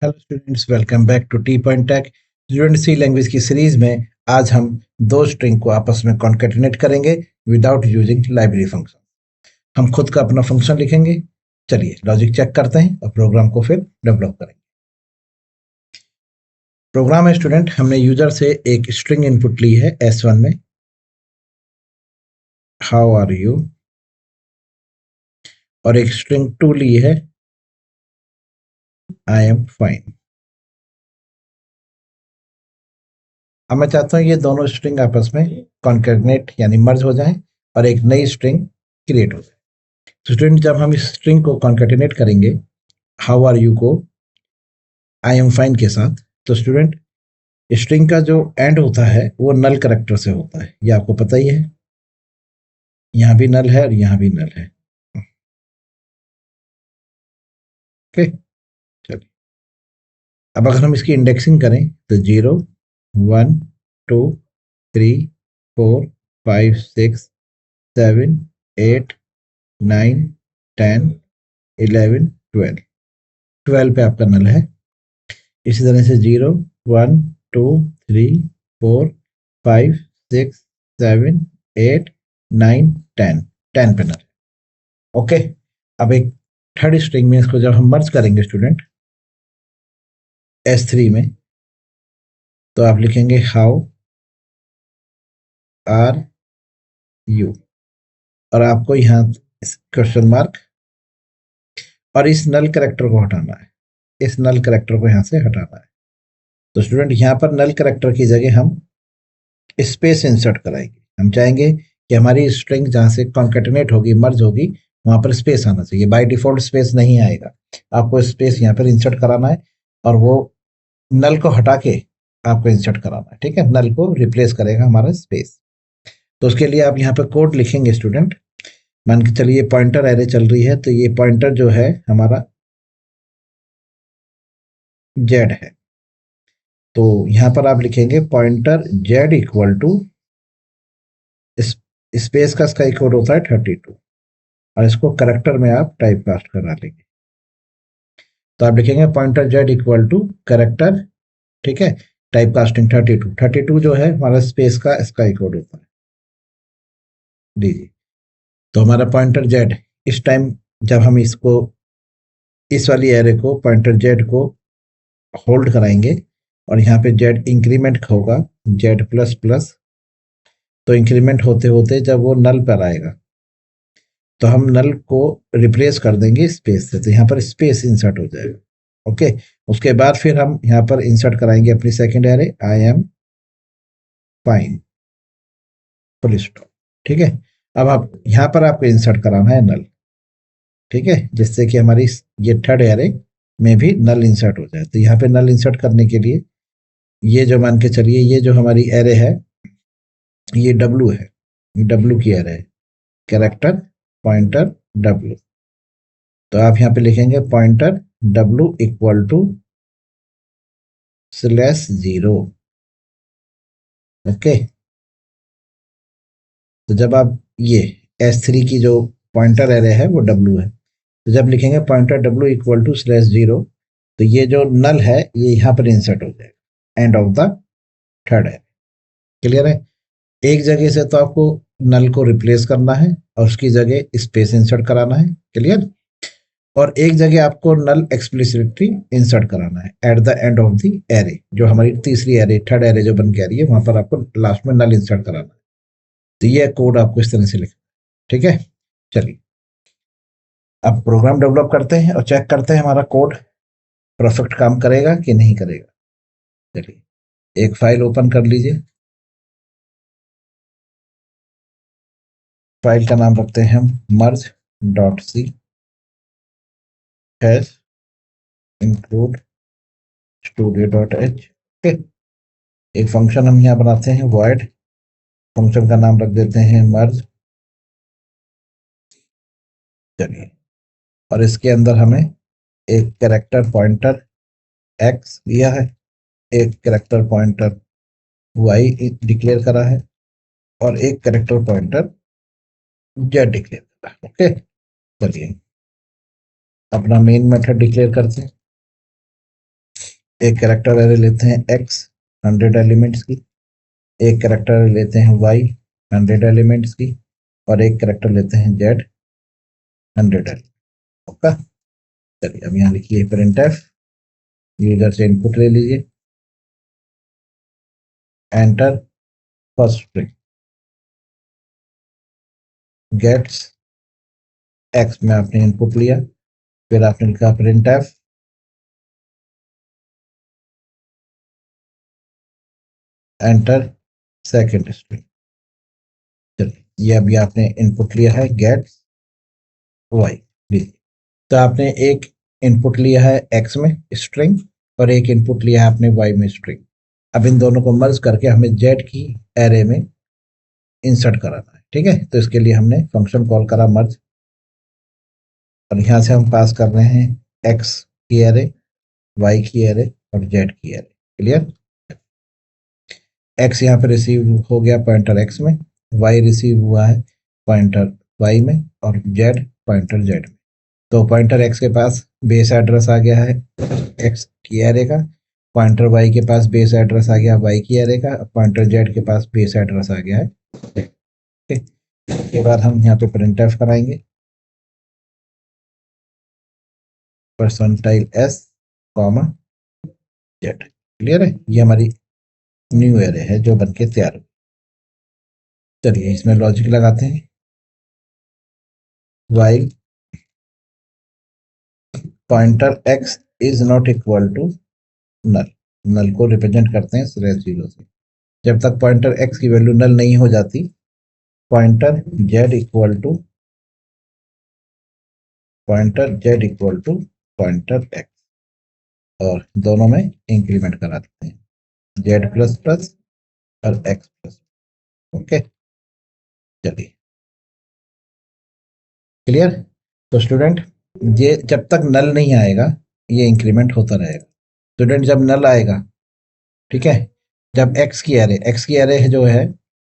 Hello students, welcome back to T Point Tech. Student C language की series में आज हम दो स्ट्रिंग को आपस में कॉन्केटिनेट करेंगे विदाउट यूजिंग लाइब्रेरी फंक्शन। हम खुद का अपना फंक्शन लिखेंगे। चलिए लॉजिक चेक करते हैं और प्रोग्राम को फिर डेवलप करेंगे। प्रोग्राम है स्टूडेंट, हमने यूजर से एक स्ट्रिंग इनपुट ली है S1 में, हाउ आर यू, और एक स्ट्रिंग 2 ली है, आई एम फाइन। अब मैं चाहता हूँ ये दोनों स्ट्रिंग आपस में कॉन्केटिनेट यानी मर्ज हो जाएं और एक नई स्ट्रिंग क्रिएट हो जाए। तो स्टूडेंट जब हम इस स्ट्रिंग को कॉन्केटिनेट करेंगे हाउ आर यू को आई एम फाइन के साथ, तो स्टूडेंट स्ट्रिंग का जो एंड होता है वो नल कैरेक्टर से होता है, ये आपको पता ही है। यहाँ भी नल है और यहाँ भी नल है। ओके, चलिए अब अगर हम इसकी इंडेक्सिंग करें तो 0 1 2 3 4 5 6 7 8 9 10 11 12 12 पे आपका नल है। इसी तरह से 0 1 2 3 4 5 6 7 8 9 10 10 पे नल। ओके, अब एक थर्ड स्ट्रिंग में इसको जब हम मर्ज करेंगे स्टूडेंट S3 में, तो आप लिखेंगे हाउ आर यू और आपको यहाँ क्वेश्चन मार्क और इस नल कैरेक्टर को हटाना है, इस नल कैरेक्टर को यहाँ से हटाना है। तो स्टूडेंट यहाँ पर नल कैरेक्टर की जगह हम स्पेस इंसर्ट कराएंगे। हम चाहेंगे कि हमारी स्ट्रिंग जहाँ से कॉन्केटिनेट होगी, मर्ज होगी, वहां पर स्पेस आना चाहिए। बाय डिफॉल्ट स्पेस नहीं आएगा, आपको स्पेस यहाँ पर इंसर्ट कराना है और वो नल को हटा के आपको इंसर्ट कराना है। ठीक है, नल को रिप्लेस करेगा हमारा स्पेस। तो उसके लिए आप यहाँ पे कोड लिखेंगे स्टूडेंट। मान के चलिए पॉइंटर एरे चल रही है, तो ये पॉइंटर जो है हमारा जेड है, तो यहाँ पर आप लिखेंगे pointer Z equal to space का इसका कोड होता है 32 और इसको करेक्टर में आप टाइप कास्ट करा लेंगे। तो आप लिखेंगे pointer Z equal to character, ठीक है, टाइप कास्टिंग 32 जो है हमारा स्पेस का इसका कोड होता है। दीजिए, तो हमारा पॉइंटर जेड इस टाइम जब हम इसको इस वाली एरे को पॉइंटर जेड को होल्ड कराएंगे और यहाँ पे जेड इंक्रीमेंट होगा जेड प्लस प्लस, तो इंक्रीमेंट होते होते जब वो नल पर आएगा तो हम नल को रिप्लेस कर देंगे स्पेस से, तो यहाँ पर स्पेस इंसर्ट हो जाएगा। ओके, उसके बाद फिर हम यहाँ पर इंसर्ट कराएंगे अपनी second array I am fine, full stop. ठीक है, अब आप यहाँ पर आपको इंसर्ट कराना है नल, ठीक है, जिससे कि हमारी ये थर्ड एरे में भी नल इंसर्ट हो जाए। तो यहाँ पे नल इंसर्ट करने के लिए ये जो मान के चलिए ये जो हमारी एरे है ये W है, W की एरे है, कैरेक्टर पॉइंटर W। तो आप यहाँ पे लिखेंगे pointer W equal to /0। Okay, तो जब आप ये S3 की जो पॉइंटर एरे है वो W है, तो जब लिखेंगे पॉइंटर W इक्वल टू /0 तो ये जो नल है ये यहाँ पर इंसर्ट हो जाएगा and of the third array. Clear है? एक जगह से तो आपको नल को रिप्लेस करना है और उसकी जगह स्पेस इंसर्ट कराना है। क्लियर? और एक जगह आपको नल एक्सप्लिसिटली इंसर्ट कराना है at the end of the array, जो हमारी तीसरी एरे थर्ड एरे जो बन के आ रही है वहां पर आपको लास्ट में नल इंसर्ट कराना है। तो ये कोड आपको इस तरह से लिखना है। ठीक है, चलिए अब प्रोग्राम डेवलप करते हैं और चेक करते हैं हमारा कोड परफेक्ट काम करेगा कि नहीं करेगा। चलिए एक फाइल ओपन कर लीजिए, फाइल का नाम रखते हैं हम merge.c हैश इंक्लूड studio.h। एक फंक्शन हम यहाँ बनाते हैं void, फंक्शन का नाम रख देते हैं merge। चलिए, और इसके अंदर हमें एक कैरेक्टर पॉइंटर x दिया है, एक कैरेक्टर पॉइंटर y डिक्लेयर करा है और एक कैरेक्टर पॉइंटर z डिक्लेयर करा है। ओके, चलिए अपना मेन मेथड डिक्लेयर करते हैं। एक कैरेक्टर एरे लेते हैं x 100 एलिमेंट्स की, एक कैरेक्टर एरे लेते हैं y 100 एलिमेंट्स की, और एक कैरेक्टर लेते हैं z 100 एलिमेंट्स। ओके, चलिए अब यहाँ लिखिए printf, यूजर से इनपुट ले लीजिए, enter first string gets x में आपने इनपुट लिया, फिर आपने लिखा printf एंटर सेकेंड स्ट्रिंग। चलिए ये अभी आपने इनपुट लिया है गेट्स y, लीजिए। तो आपने एक इनपुट लिया है x में स्ट्रिंग और एक इनपुट लिया है आपने y में स्ट्रिंग। अब इन दोनों को मर्ज करके हमें z की एरे में इंसर्ट कराना है, ठीक है। तो इसके लिए हमने फंक्शन कॉल करा मर्ज, और यहाँ से हम पास कर रहे हैं x की एरे, y की एरे और z की एरे। क्लियर? x यहाँ पे रिसीव हो गया पॉइंटर x में, y रिसीव हुआ है पॉइंटर y में और z पॉइंटर z में। तो पॉइंटर x के पास बेस एड्रेस आ गया है x की एरे का, पॉइंटर y के पास बेस एड्रेस आ गया y की एरे का, पॉइंटर z के पास बेस एड्रेस आ गया है। ठीक, उसके बाद हम यहाँ पे printf कराएंगे percentile s comma z। Clear है? ये हमारी न्यू एरे है जो बनके तैयार हो। चलिए इसमें लॉजिक लगाते हैं, while pointer x is not equal to null, null को रिप्रेजेंट करते हैं सिर्फ 0 से। जब तक पॉइंटर x की वैल्यू नल नहीं हो जाती, pointer z equal to pointer x, और दोनों में इंक्रीमेंट करा देते हैं z प्लस प्लस और x प्लस। ओके, चलिए क्लियर? तो स्टूडेंट ये जब तक नल नहीं आएगा ये इंक्रीमेंट होता रहेगा। स्टूडेंट जब नल आएगा, ठीक है, जब x की एरे जो है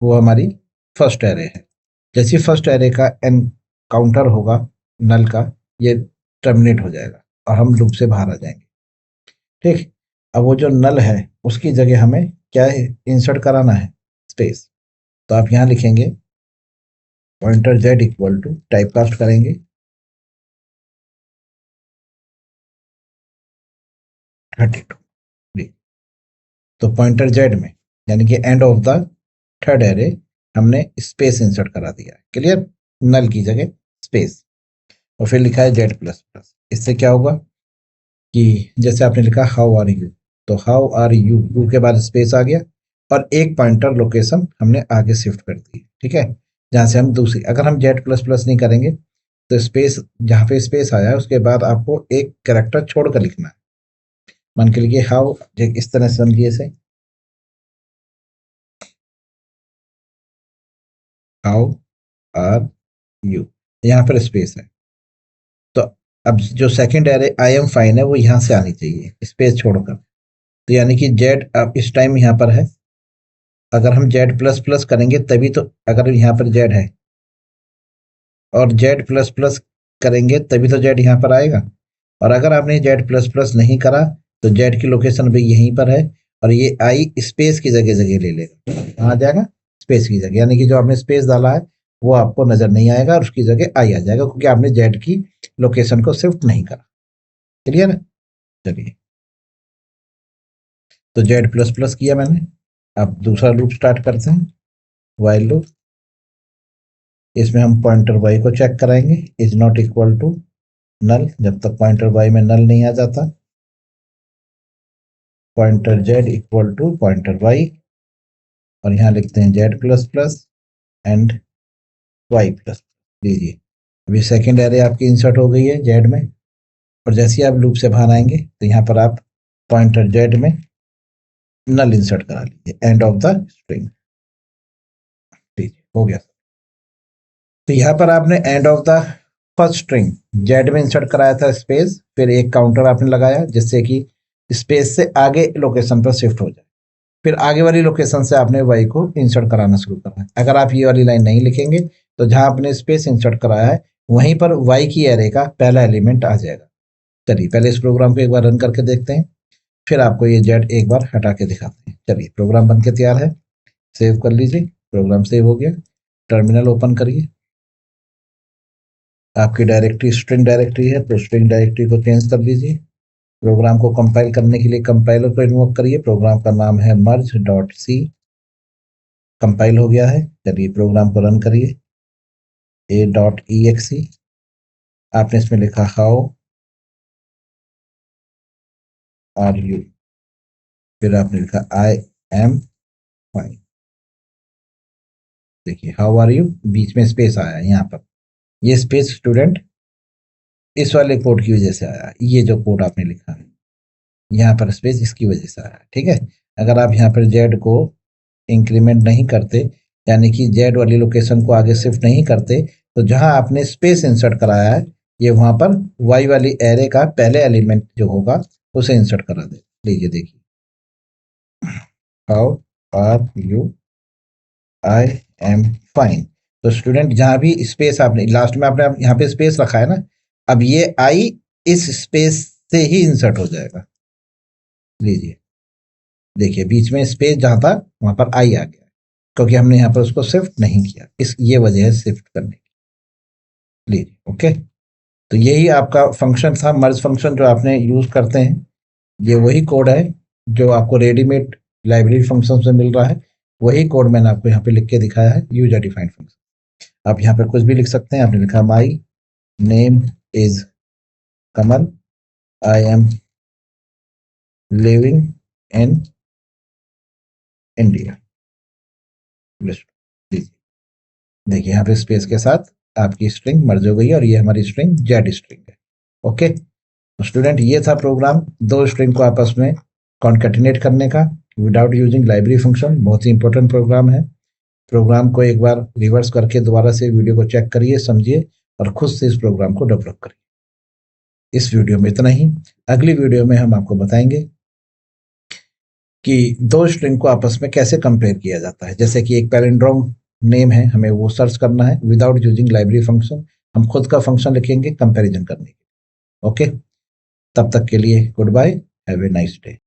वो हमारी फर्स्ट एरे है, जैसे फर्स्ट एरे का एनकाउंटर होगा नल का, ये टर्मिनेट हो जाएगा और हम लूप से बाहर आ जाएंगे। ठीक, अब वो जो नल है उसकी जगह हमें क्या है, इंसर्ट कराना है स्पेस। तो आप यहाँ लिखेंगे pointer z equal to, type cast करेंगे 32। तो पॉइंटर z में यानी कि end of the third array हमने स्पेस इंसर्ट करा दिया है। क्लियर? नल की जगह स्पेस, और फिर लिखा है z प्लस प्लस। इससे क्या होगा कि जैसे आपने लिखा हाउ आर यू, तो हाउ आर यू, यू के बाद स्पेस आ गया और एक पॉइंटर लोकेशन हमने आगे शिफ्ट कर दी। ठीक है, जहां से हम दूसरी, अगर हम z प्लस प्लस नहीं करेंगे तो स्पेस, जहां पे स्पेस आया उसके बाद आपको एक कैरेक्टर छोड़कर लिखना है। मान के लिए हाउ, इस तरह से समझिए इसे, हाउ आर यू, यहाँ पर स्पेस है। तो अब जो second array I am fine है वो यहाँ से आनी चाहिए स्पेस छोड़कर। तो यानी कि जेड अब इस टाइम यहाँ पर है, अगर हम जेड प्लस प्लस करेंगे तभी तो, अगर यहाँ पर जेड है और जेड प्लस प्लस करेंगे तभी तो जेड यहाँ पर आएगा, और अगर आपने जेड प्लस प्लस नहीं करा तो जेड की लोकेशन भी यहीं पर है और ये आई स्पेस की जगह जगह ले लेगा। कहाँ आ जाएगा? स्पेस की जगह, यानी कि जो आपने स्पेस डाला है वो आपको नजर नहीं आएगा और उसकी जगह आई आ जाएगा, क्योंकि आपने जेड की लोकेशन को शिफ्ट नहीं करा। क्लियर है? चलिए, तो जेड प्लस प्लस किया मैंने। अब दूसरा लूप स्टार्ट करते हैं, वाइल लूप। इसमें हम पॉइंटर y को चेक कराएंगे, is not equal to null, जब तक पॉइंटर y में नल नहीं आ जाता। Pointer z equal to pointer y, और यहाँ लिखते हैं z plus plus and y plus. लीजिए, अभी सेकेंड एरे आपकी इंसर्ट हो गई है z में, और जैसे ही आप लूप से बाहर आएंगे तो यहाँ पर आप पॉइंटर z में नल इंसर्ट करा लीजिए, एंड ऑफ द स्ट्रिंग। लीजिए, हो गया। तो यहाँ पर आपने and of the first string Z में इंसर्ट कराया था स्पेस, फिर एक काउंटर आपने लगाया जिससे कि स्पेस से आगे लोकेशन पर शिफ्ट हो जाए, फिर आगे वाली लोकेशन से आपने वाई को इंसर्ट कराना शुरू करना है। अगर आप ये वाली लाइन नहीं लिखेंगे तो जहां आपने स्पेस इंसर्ट कराया है वहीं पर वाई की एरे का पहला एलिमेंट आ जाएगा। चलिए पहले इस प्रोग्राम को एक बार रन करके देखते हैं। फिर आपको ये जेड एक बार हटा के दिखाते हैं। चलिए प्रोग्राम बन के तैयार है, सेव कर लीजिए। प्रोग्राम सेव हो गया। टर्मिनल ओपन करिए। आपकी डायरेक्टरी स्ट्रिंग डायरेक्टरी है तो स्ट्रिंग डायरेक्टरी को चेंज कर लीजिए। प्रोग्राम को कंपाइल करने के लिए कंपाइलर को इन्वोक करिए। प्रोग्राम का नाम है मर्ज डॉट सी। कंपाइल हो गया है। चलिए प्रोग्राम को रन करिए। a.exe आपने इसमें लिखा हाउ आर यू, फिर आपने लिखा आई एम फाइन। देखिए हाउ आर यू, बीच में स्पेस आया है यहाँ पर। ये स्पेस स्टूडेंट इस वाले कोड की वजह से आया, ये जो कोड आपने लिखा है यहाँ पर स्पेस इसकी वजह से आया। ठीक है, अगर आप यहाँ पर जेड को इंक्रीमेंट नहीं करते, यानी कि जेड वाली लोकेशन को आगे शिफ्ट नहीं करते, तो जहां आपने स्पेस इंसर्ट कराया है ये वहां पर वाई वाली एरे का पहले एलिमेंट जो होगा उसे इंसर्ट करा दे। लीजिए देखिए, how are you, I am fine. तो स्टूडेंट जहां भी स्पेस आपने लास्ट में आपने यहाँ पे स्पेस रखा है ना, अब ये आई इस स्पेस से ही इंसर्ट हो जाएगा। लीजिए देखिए, बीच में स्पेस जहां था वहां पर आई आ गया, क्योंकि हमने यहाँ पर उसको शिफ्ट नहीं किया। इस ये वजह है शिफ्ट करने की। लीजिए ओके, तो यही आपका फंक्शन था, मर्ज फंक्शन जो आपने यूज करते हैं। ये वही कोड है जो आपको रेडीमेड लाइब्रेरी फंक्शन से मिल रहा है। वही कोड मैंने आपको यहाँ पे लिख के दिखाया है, यूजर डिफाइंड फंक्शन। आप यहाँ पे कुछ भी लिख सकते हैं। आपने लिखा my name is Kamal, I am living in India. देखिए यहाँ पे स्पेस के साथ आपकी स्ट्रिंग मर्ज हो गई है और ये हमारी स्ट्रिंग जेड स्ट्रिंग है। ओके, तो स्टूडेंट ये था प्रोग्राम, दो स्ट्रिंग को आपस में कॉन्केटिनेट करने का विदाउट यूजिंग लाइब्रेरी फंक्शन। बहुत ही इंपॉर्टेंट प्रोग्राम है। प्रोग्राम को एक बार रिवर्स करके दोबारा से वीडियो को चेक करिए, समझिए और खुद से इस प्रोग्राम को डेवलप करिए। इस वीडियो में इतना ही। अगली वीडियो में हम आपको बताएंगे कि दो स्ट्रिंग को आपस में कैसे कंपेयर किया जाता है। जैसे कि एक पैलिंड्रोम नेम है, हमें वो सर्च करना है विदाउट यूजिंग लाइब्रेरी फंक्शन। हम खुद का फंक्शन लिखेंगे कंपैरिजन करने के लिए। ओके, तब तक के लिए good bye, have a nice day.